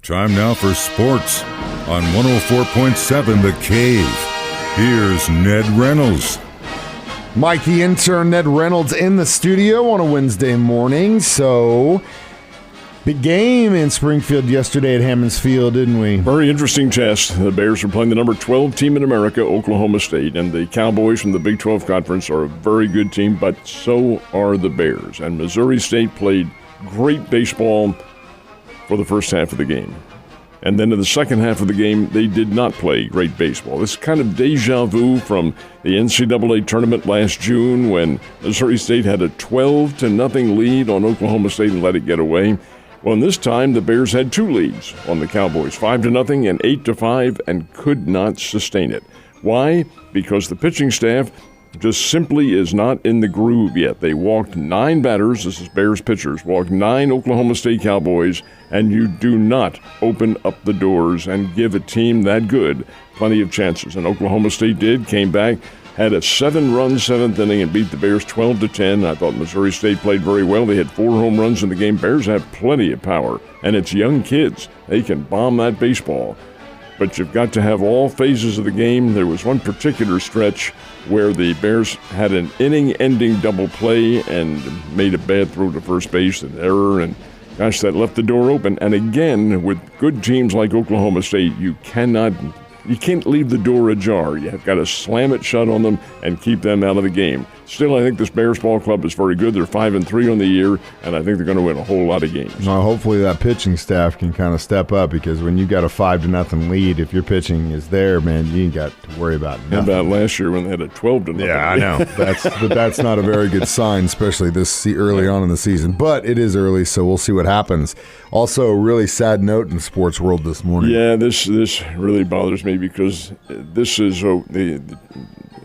Time now for sports on 104.7 The Cave. Here's Ned Reynolds. Mikey Intern Ned Reynolds in the studio on a Wednesday morning. So, big game in Springfield yesterday at Hammons Field, didn't we? Very interesting test. The Bears are playing the number 12 team in America, Oklahoma State, and the Cowboys from the Big 12 Conference are a very good team, but so are the Bears. And Missouri State played great baseball for the first half of the game. And then in the second half of the game, they did not play great baseball. This is kind of deja vu from the NCAA tournament last June when Missouri State had a 12-0 lead on Oklahoma State and let it get away. Well, in this time, the Bears had two leads on the Cowboys, 5-0 and 8-5, and could not sustain it. Why? Because the pitching staff just simply is not in the groove yet. They walked 9 batters, this is Bears pitchers, walked 9 Oklahoma State Cowboys, and you do not open up the doors and give a team that good plenty of chances. And Oklahoma State did, came back, had a 7-run 7th inning and beat the Bears 12-10. I thought Missouri State played very well. They had 4 home runs in the game. Bears have plenty of power, and it's young kids. They can bomb that baseball. But you've got to have all phases of the game. There was one particular stretch where the Bears had an inning-ending double play and made a bad throw to first base, an error, and gosh, that left the door open. And again, with good teams like Oklahoma State, you can't leave the door ajar. You've got to slam it shut on them and keep them out of the game. Still, I think this Bears ball club is very good. They're 5-3 on the year, and I think they're going to win a whole lot of games. Well, hopefully that pitching staff can kind of step up, because when you got a 5-0 lead, if your pitching is there, man, you ain't got to worry about nothing. How about last year when they had a 12-0? Yeah, I know. That's not a very good sign, especially this early on in the season. But it is early, so we'll see what happens. Also, a really sad note in the sports world this morning. Yeah, this really bothers me, because this is the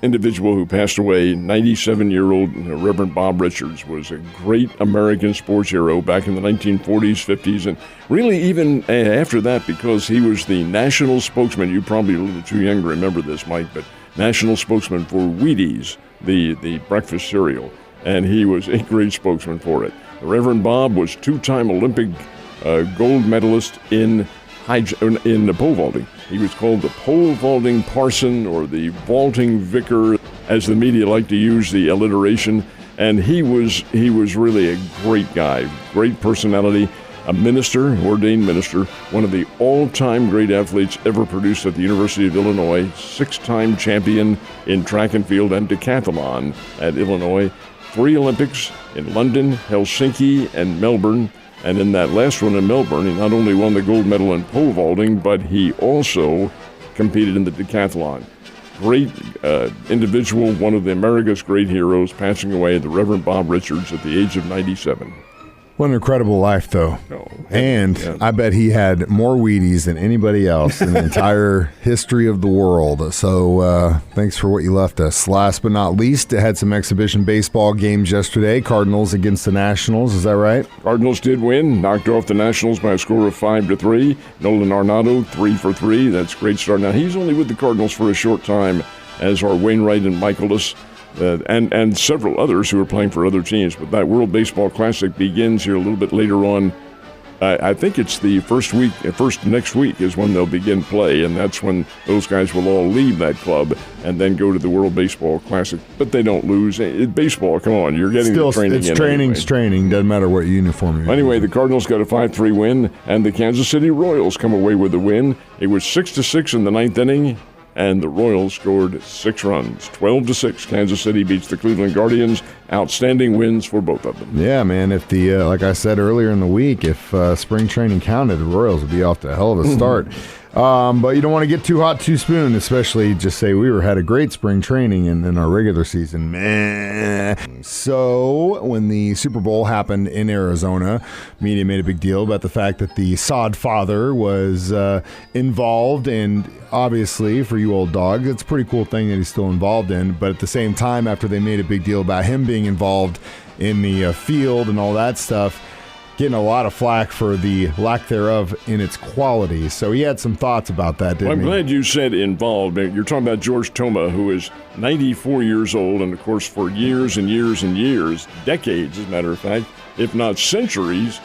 individual who passed away, 97-year-old Reverend Bob Richards, was a great American sports hero back in the 1940s, 50s, and really even after that, because he was the national spokesman. You're probably a little too young to remember this, Mike, but national spokesman for Wheaties, the breakfast cereal, and he was a great spokesman for it. The Reverend Bob was 2-time Olympic gold medalist in pole vaulting. He was called the pole vaulting parson, or the vaulting vicar, as the media like to use the alliteration. And he was really a great guy, great personality, a minister, ordained minister, one of the all-time great athletes ever produced at the University of Illinois, 6-time champion in track and field and decathlon at Illinois, 3 Olympics in London, Helsinki, and Melbourne. And in that last one in Melbourne, he not only won the gold medal in pole vaulting, but he also competed in the decathlon. Great individual, one of America's great heroes, passing away, the Reverend Bob Richards at the age of 97. What an incredible life, though. And yeah. I bet he had more Wheaties than anybody else in the entire history of the world. So thanks for what you left us. Last but not least, it had some exhibition baseball games yesterday. Cardinals against the Nationals. Is that right? Cardinals did win. Knocked off the Nationals by a score of 5-3. Nolan Arenado, 3 for 3. That's a great start. Now, he's only with the Cardinals for a short time, as are Wainwright and Michaelis. And several others who are playing for other teams. But that World Baseball Classic begins here a little bit later on. I think it's the first next week is when they'll begin play, and that's when those guys will all leave that club and then go to the World Baseball Classic. But they don't lose. Baseball, come on, you're getting the training in. It's training. Doesn't matter what uniform you're Anyway, the Cardinals got a 5-3 win, and the Kansas City Royals come away with the win. It was 6-6 in the 9th inning. And the Royals scored 6 runs. 12-6. Kansas City beats the Cleveland Guardians. Outstanding wins for both of them. Yeah, man. If like I said earlier in the week, if spring training counted, the Royals would be off to a hell of a start. But you don't want to get too hot, too soon, especially just say we had a great spring training and then our regular season, meh. So when the Super Bowl happened in Arizona, media made a big deal about the fact that the Sodfather was involved, and obviously for you old dogs, it's a pretty cool thing that he's still involved in. But at the same time, after they made a big deal about him being involved in the field and all that stuff, getting a lot of flack for the lack thereof in its quality. So he had some thoughts about that, didn't he? I'm glad you said involved. You're talking about George Toma, who is 94 years old, and of course for years and years and years, decades as a matter of fact, if not centuries,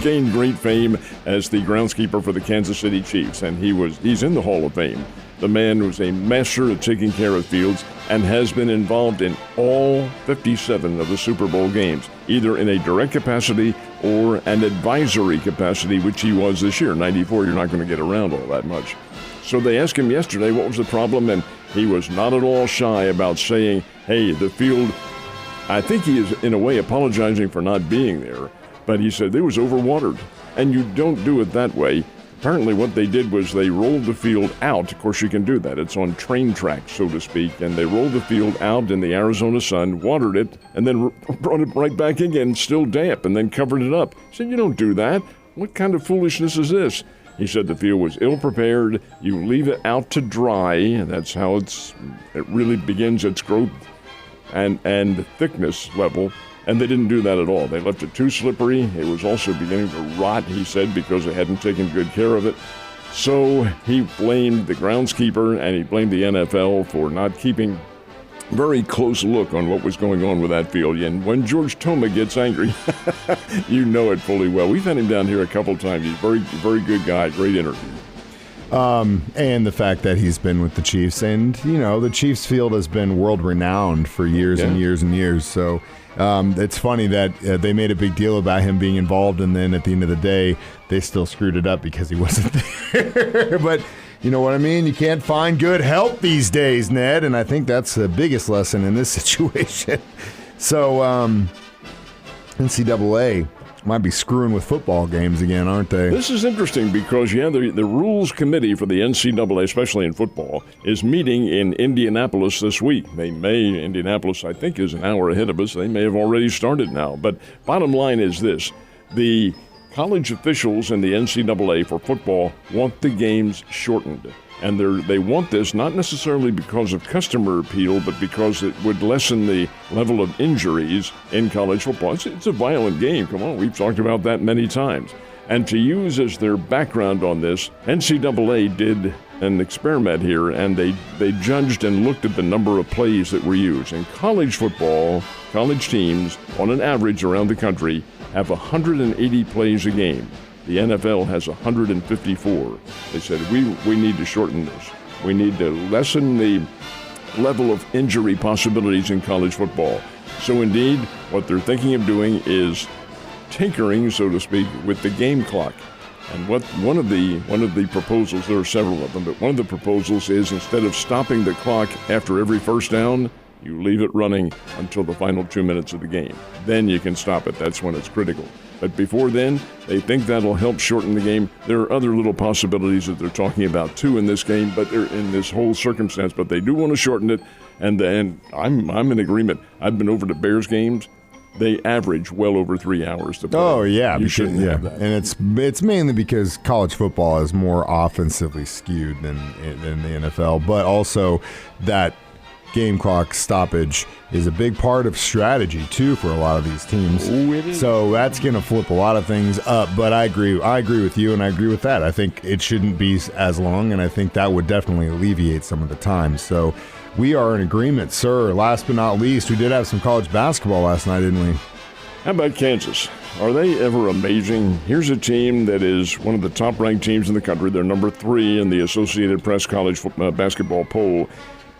gained great fame as the groundskeeper for the Kansas City Chiefs, and he's in the Hall of Fame. The man was a master at taking care of fields and has been involved in all 57 of the Super Bowl games, either in a direct capacity or an advisory capacity, which he was this year. 94, you're not going to get around all that much. So they asked him yesterday what was the problem, and he was not at all shy about saying, hey, the field, I think he is in a way apologizing for not being there, but he said it was overwatered, and you don't do it that way. Apparently what they did was they rolled the field out. Of course, you can do that. It's on train tracks, so to speak. And they rolled the field out in the Arizona sun, watered it, and then brought it right back again, still damp, and then covered it up. He said, you don't do that. What kind of foolishness is this? He said the field was ill-prepared. You leave it out to dry, and that's how it really begins its growth and thickness level. And they didn't do that at all. They left it too slippery. It was also beginning to rot, he said, because they hadn't taken good care of it. So he blamed the groundskeeper and he blamed the NFL for not keeping very close look on what was going on with that field. And when George Toma gets angry, you know it fully well. We've had him down here a couple times. He's a very, very good guy, great interview. And the fact that he's been with the Chiefs. And, you know, the Chiefs field has been world-renowned for years and years and years. So it's funny that they made a big deal about him being involved, and then at the end of the day, they still screwed it up because he wasn't there. But you know what I mean? You can't find good help these days, Ned, and I think that's the biggest lesson in this situation. So NCAA might be screwing with football games again, aren't they? This is interesting because, the Rules Committee for the NCAA, especially in football, is meeting in Indianapolis this week. Indianapolis, I think, is an hour ahead of us. They may have already started now. But bottom line is this. The college officials in the NCAA for football want the games shortened. And they want this not necessarily because of customer appeal, but because it would lessen the level of injuries in college football. It's a violent game. Come on, we've talked about that many times. And to use as their background on this, NCAA did an experiment here, and they judged and looked at the number of plays that were used. In college football, college teams, on an average around the country, have 180 plays a game. The NFL has 154. They said, we need to shorten this. We need to lessen the level of injury possibilities in college football. So indeed, what they're thinking of doing is tinkering, so to speak, with the game clock. And one of the proposals, there are several of them, but one of the proposals is instead of stopping the clock after every first down, you leave it running until the final 2 minutes of the game. Then you can stop it. That's when it's critical. But before then, they think that'll help shorten the game. There are other little possibilities that they're talking about, too, in this game, but they're in this whole circumstance. But they do want to shorten it, and I'm in agreement. I've been over to Bears games. They average well over 3 hours to play. Oh, yeah. You shouldn't have that. And it's mainly because college football is more offensively skewed than the NFL, but also that game clock stoppage is a big part of strategy too for a lot of these teams. Oh, it is. So that's going to flip a lot of things up. But I agree with you, and I agree with that. I think it shouldn't be as long, and I think that would definitely alleviate some of the time. So we are in agreement, sir. Last but not least, we did have some college basketball last night, didn't we? How about Kansas? Are they ever amazing? Here's a team that is one of the top-ranked teams in the country. They're number 3 in the Associated Press college basketball poll.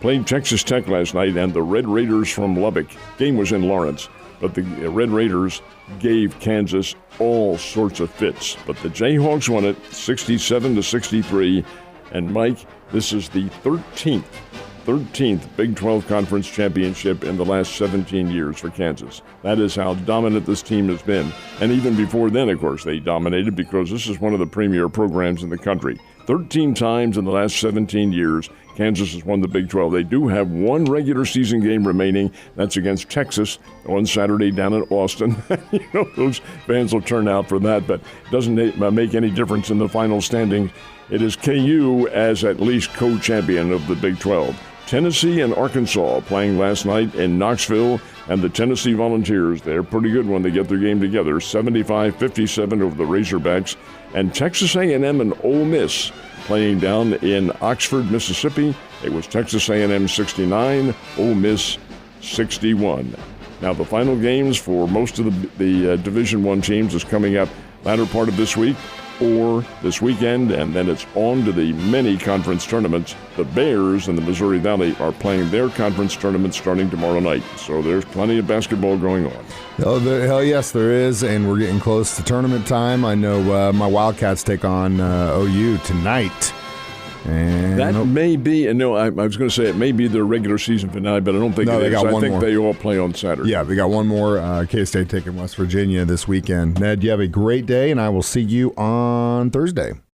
Played Texas Tech last night, and the Red Raiders from Lubbock. Game was in Lawrence, but the Red Raiders gave Kansas all sorts of fits. But the Jayhawks won it 67-63. And Mike, this is the 13th Big 12 Conference championship in the last 17 years for Kansas. That is how dominant this team has been. And even before then, of course, they dominated because this is one of the premier programs in the country. 13 times in the last 17 years, Kansas has won the Big 12. They do have one regular season game remaining. That's against Texas on Saturday down in Austin. Those fans will turn out for that, but it doesn't make any difference in the final standings. It is KU as at least co-champion of the Big 12. Tennessee and Arkansas playing last night in Knoxville, and the Tennessee Volunteers, they're pretty good when they get their game together, 75-57 over the Razorbacks. And Texas A&M and Ole Miss playing down in Oxford, Mississippi. It was Texas A&M 69, Ole Miss 61. Now, the final games for most of the Division I teams is coming up latter part of this week or this weekend, and then it's on to the many conference tournaments. The Bears in the Missouri Valley are playing their conference tournament starting tomorrow night, so there's plenty of basketball going on. Hell yes, there is, and we're getting close to tournament time. I know my Wildcats take on OU tonight. And that may be, and no, I was going to say it may be their regular season finale, but I don't think it is. I think they all play on Saturday. Yeah, they got one more. K-State taking West Virginia this weekend. Ned, you have a great day, and I will see you on Thursday.